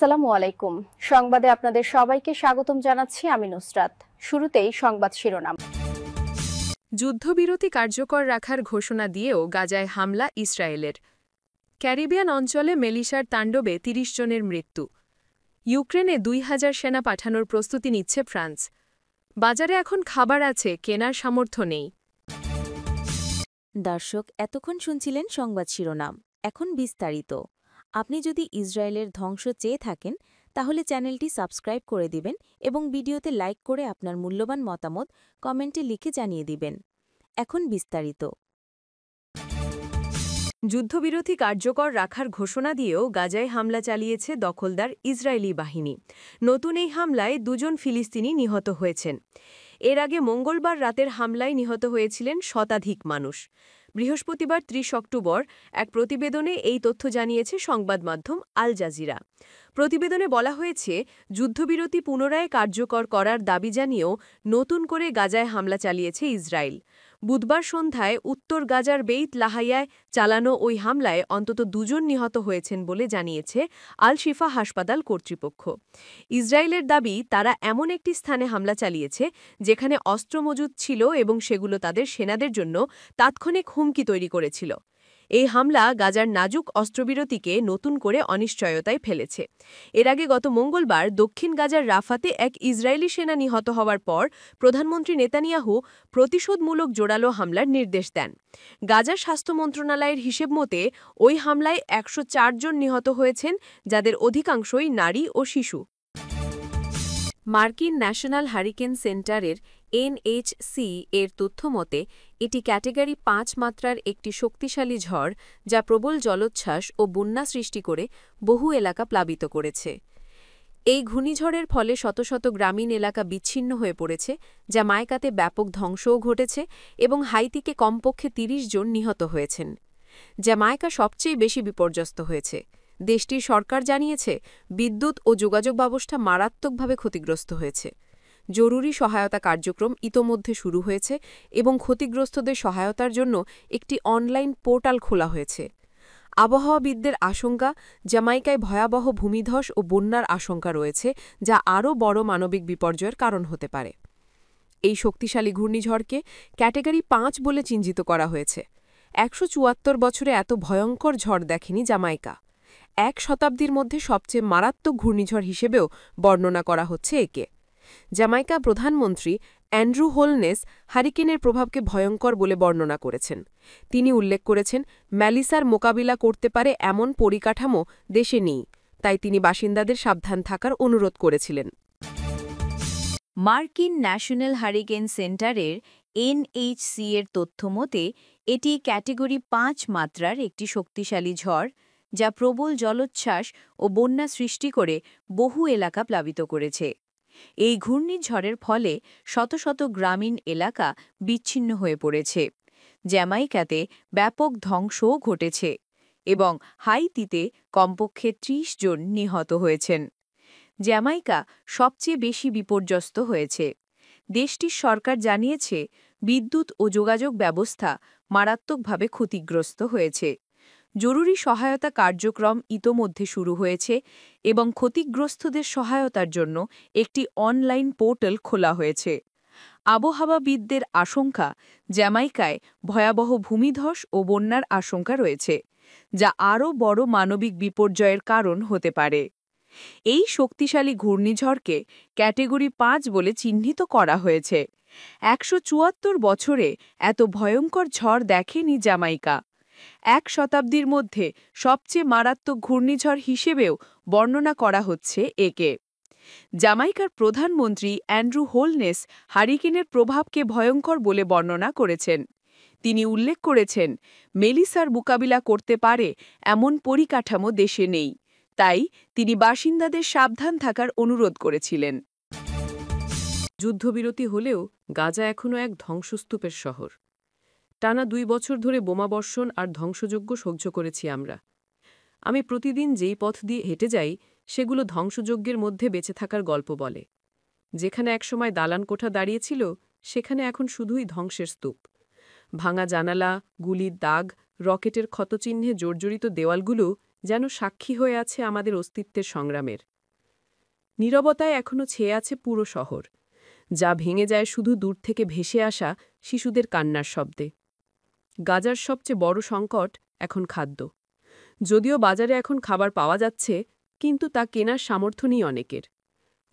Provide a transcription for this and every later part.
আসসালামু আলাইকুম। সংবাদে আপনাদের সবাইকে স্বাগতম জানাচ্ছি আমি নুসরাত। শুরুতেই সংবাদ শিরোনাম। যুদ্ধবিরতি কার্যকর রাখার ঘোষণা দিয়েও গাজায় হামলা ইসরায়েলের। ক্যারিবিয়ান অঞ্চলে মেলিশার তাণ্ডবে ৩০ জনের মৃত্যু। ইউক্রেনে ২,০০০ সেনা পাঠানোর প্রস্তুতি নিচ্ছে ফ্রান্স। বাজারে এখন খাবার আছে, কেনার সামর্থ্য নেই। দর্শক, এতক্ষণ শুনছিলেন সংবাদ শিরোনাম। এখন বিস্তারিত। আপনি যদি ইসরায়েলের ধ্বংস চেয়ে থাকেন তাহলে চ্যানেলটি সাবস্ক্রাইব করে দিবেন এবং ভিডিওতে লাইক করে আপনার মূল্যবান মতামত কমেন্টে লিখে জানিয়ে দিবেন। এখন বিস্তারিত। যুদ্ধবিরতি কার্যকর রাখার ঘোষণা দিয়েও গাজায় হামলা চালিয়েছে দখলদার ইসরায়েলি বাহিনী। নতুন এই হামলায় ২ জন ফিলিস্তিনি নিহত হয়েছেন। এর আগে মঙ্গলবার রাতের হামলায় নিহত হয়েছিলেন শতাধিক মানুষ। বৃহস্পতিবার ৩০ অক্টোবর এক প্রতিবেদনে এই তথ্য জানিয়েছে সংবাদ মাধ্যম আল জাজিরা। প্রতিবেদনে বলা হয়েছে, যুদ্ধবিরতি পুনরায় কার্যকর করার দাবি জানিয়েও নতুন করে গাজায় হামলা চালিয়েছে ইসরায়েল। বুধবার সন্ধ্যায় উত্তর গাজার বেইত লাহাইয়ায় চালানো ওই হামলায় অন্তত ২ জন নিহত হয়েছেন বলে জানিয়েছে আল শিফা হাসপাতাল কর্তৃপক্ষ। ইসরায়েলের দাবি, তারা এমন একটি স্থানে হামলা চালিয়েছে যেখানে অস্ত্র মজুদ ছিল এবং সেগুলো তাদের সেনাদের জন্য তাৎক্ষণিক হুমকি তৈরি করেছিল। এই হামলা গাজার নাজুক অস্ত্রবিরতিকে নতুন করে অনিশ্চয়তায় ফেলেছে। এর আগে গত মঙ্গলবার দক্ষিণ গাজার রাফাতে এক ইসরায়েলি সেনা নিহত হওয়ার পর প্রধানমন্ত্রী নেতানিয়াহু প্রতিশোধমূলক জোরালো হামলার নির্দেশ দেন। গাজার স্বাস্থ্য মন্ত্রণালয়ের হিসেব মতে ওই হামলায় ১০৪ জন নিহত হয়েছেন, যাদের অধিকাংশই নারী ও শিশু। মার্কিন ন্যাশনাল হারিকেন সেন্টারের এনএইচসি এর তথ্যমতে এটি ক্যাটেগরি ৫ মাত্রার একটি শক্তিশালী ঝড়, যা প্রবল জলোচ্ছ্বাস ও বন্যা সৃষ্টি করে বহু এলাকা প্লাবিত করেছে। এই ঘূর্ণিঝড়ের ফলে শত শত গ্রামীণ এলাকা বিচ্ছিন্ন হয়ে পড়েছে, জ্যামাইকাতে ব্যাপক ধ্বংসও ঘটেছে এবং হাইতিকে কমপক্ষে ৩০ জন নিহত হয়েছেন। জ্যামাইকা সবচেয়ে বেশি বিপর্যস্ত হয়েছে। দেশটির সরকার জানিয়েছে, বিদ্যুৎ ও যোগাযোগ ব্যবস্থা মারাত্মকভাবে ক্ষতিগ্রস্ত হয়েছে। জরুরি সহায়তা কার্যক্রম ইতোমধ্যে শুরু হয়েছে এবং ক্ষতিগ্রস্তদের সহায়তার জন্য একটি অনলাইন পোর্টাল খোলা হয়েছে। আবহাওয়াবিদদের আশঙ্কা, জ্যামাইকায় ভয়াবহ ভূমিধস ও বন্যার আশঙ্কা রয়েছে, যা আরও বড় মানবিক বিপর্যয়ের কারণ হতে পারে। এই শক্তিশালী ঘূর্ণিঝড়কে ক্যাটেগরি ৫ বলে চিহ্নিত করা হয়েছে। ১৭৪ বছরে এত ভয়ঙ্কর ঝড় দেখেনি জ্যামাইকা। ১ শতাব্দীর মধ্যে সবচেয়ে মারাত্মক ঘূর্ণিঝড় হিসেবেও বর্ণনা করা হচ্ছে একে। জ্যামাইকা প্রধানমন্ত্রী অ্যান্ড্রু হোলনেস হারিকেনের প্রভাবকে ভয়ঙ্কর বলে বর্ণনা করেছেন। তিনি উল্লেখ করেছেন, ম্যালিসার মোকাবিলা করতে পারে এমন পরিকাঠামো দেশে নেই, তাই তিনি বাসিন্দাদের সাবধান থাকার অনুরোধ করেছিলেন। মার্কিন ন্যাশনাল হারিকেন সেন্টারের এনএইচসি এর তথ্যমতে এটি ক্যাটেগরি ৫ মাত্রার একটি শক্তিশালী ঝড়, যা প্রবল জলোচ্ছ্বাস ও বন্যা সৃষ্টি করে বহু এলাকা প্লাবিত করেছে। এই ঘূর্ণিঝড়ের ফলে শত শত গ্রামীণ এলাকা বিচ্ছিন্ন হয়ে পড়েছে। জ্যামাইকাতে ব্যাপক ধ্বংসও ঘটেছে এবং হাইতিতে কমপক্ষে ৩০ জন নিহত হয়েছেন। জ্যামাইকা সবচেয়ে বেশি বিপর্যস্ত হয়েছে। দেশটির সরকার জানিয়েছে, বিদ্যুৎ ও যোগাযোগ ব্যবস্থা মারাত্মকভাবে ক্ষতিগ্রস্ত হয়েছে। জরুরি সহায়তা কার্যক্রম ইতোমধ্যে শুরু হয়েছে এবং ক্ষতিগ্রস্তদের সহায়তার জন্য একটি অনলাইন পোর্টাল খোলা হয়েছে। আবহাওয়াবিদদের আশঙ্কা, জ্যামাইকায় ভয়াবহ ভূমিধস ও বন্যার আশঙ্কা রয়েছে, যা আরও বড় মানবিক বিপর্যয়ের কারণ হতে পারে। এই শক্তিশালী ঘূর্ণিঝড়কে ক্যাটেগরি ৫ বলে চিহ্নিত করা হয়েছে। ১৭৪ বছরে এত ভয়ঙ্কর ঝড় দেখেনি জ্যামাইকা। ১ শতাব্দীর মধ্যে সবচেয়ে মারাত্মক ঘূর্ণিঝড় হিসেবেও বর্ণনা করা হচ্ছে একে। জ্যামাইকার প্রধানমন্ত্রী অ্যান্ড্রু হোলনেস হারিকেনের প্রভাবকে ভয়ঙ্কর বলে বর্ণনা করেছেন। তিনি উল্লেখ করেছেন, মেলিসার মোকাবিলা করতে পারে এমন পরিকাঠামো দেশে নেই, তাই তিনি বাসিন্দাদের সাবধান থাকার অনুরোধ করেছিলেন। যুদ্ধবিরতি হলেও গাজা এখনও এক ধ্বংসস্তূপের শহর। টানা ২ বছর ধরে বোমাবর্ষণ আর ধ্বংসযজ্ঞ সহ্য করেছি আমরা। আমি প্রতিদিন যেই পথ দিয়ে হেঁটে যাই, সেগুলো ধ্বংসযজ্ঞের মধ্যে বেঁচে থাকার গল্প বলে। যেখানে একসময় দালান কোঠা দাঁড়িয়েছিল, সেখানে এখন শুধুই ধ্বংসের স্তূপ। ভাঙা জানালা, গুলির দাগ, রকেটের ক্ষতচিহ্নে জর্জরিত দেওয়ালগুলো যেন সাক্ষী হয়ে আছে আমাদের অস্তিত্বের সংগ্রামের। নীরবতায় এখনো ছেয়ে আছে পুরো শহর, যা ভেঙে যায় শুধু দূর থেকে ভেসে আসা শিশুদের কান্নার শব্দে। গাজার সবচেয়ে বড় সংকট এখন খাদ্য। যদিও বাজারে এখন খাবার পাওয়া যাচ্ছে, কিন্তু তা কেনার সামর্থ্য নেই অনেকের।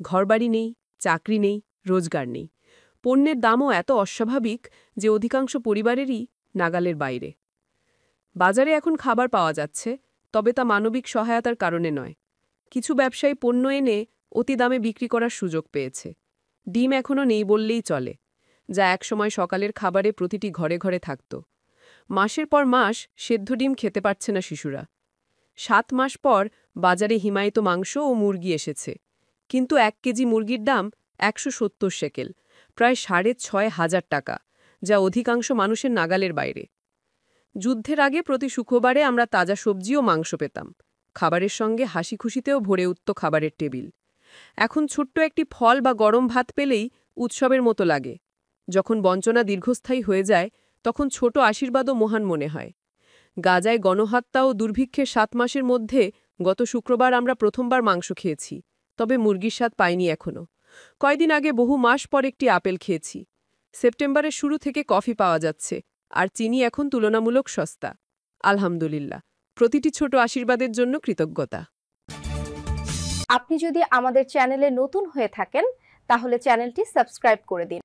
ঘরবাড়ি নেই, চাকরি নেই, রোজগার নেই। পণ্যের দামও এত অস্বাভাবিক যে অধিকাংশ পরিবারেরই নাগালের বাইরে। বাজারে এখন খাবার পাওয়া যাচ্ছে, তবে তা মানবিক সহায়তার কারণে নয়। কিছু ব্যবসায়ী পণ্য এনে অতি দামে বিক্রি করার সুযোগ পেয়েছে। ডিম এখনও নেই বললেই চলে, যা একসময় সকালের খাবারে প্রতিটি ঘরে ঘরে থাকত। মাসের পর মাস সেদ্ধ ডিম খেতে পারছে না শিশুরা। 7 মাস পর বাজারে হিমায়িত মাংস ও মুরগি এসেছে, কিন্তু 1 কেজি মুরগির দাম 170 শেকেল, প্রায় 6,500 টাকা, যা অধিকাংশ মানুষের নাগালের বাইরে। যুদ্ধের আগে প্রতি শুক্রবারে আমরা তাজা সবজি ও মাংস পেতাম। খাবারের সঙ্গে হাসি খুশিতেও ভরে উঠত খাবারের টেবিল। এখন ছোট্ট একটি ফল বা গরম ভাত পেলেই উৎসবের মতো লাগে। যখন বঞ্চনা দীর্ঘস্থায়ী হয়ে যায়, তখন ছোট আশীর্বাদও মহান মনে হয়। গাজায় গণহত্যা ও দুর্ভিক্ষের 7 মাসের মধ্যে গত শুক্রবার আমরা প্রথমবার মাংস খেয়েছি, তবে মুরগির স্বাদ পাইনি এখনো। কয়দিন আগে বহু মাস পর একটি আপেল খেয়েছি। সেপ্টেম্বরের শুরু থেকে কফি পাওয়া যাচ্ছে, আর চিনি এখন তুলনামূলক সস্তা। আলহামদুলিল্লাহ, প্রতিটি ছোট আশীর্বাদের জন্য কৃতজ্ঞতা। আপনি যদি আমাদের চ্যানেলে নতুন হয়ে থাকেন, তাহলে চ্যানেলটি সাবস্ক্রাইব করে দিন।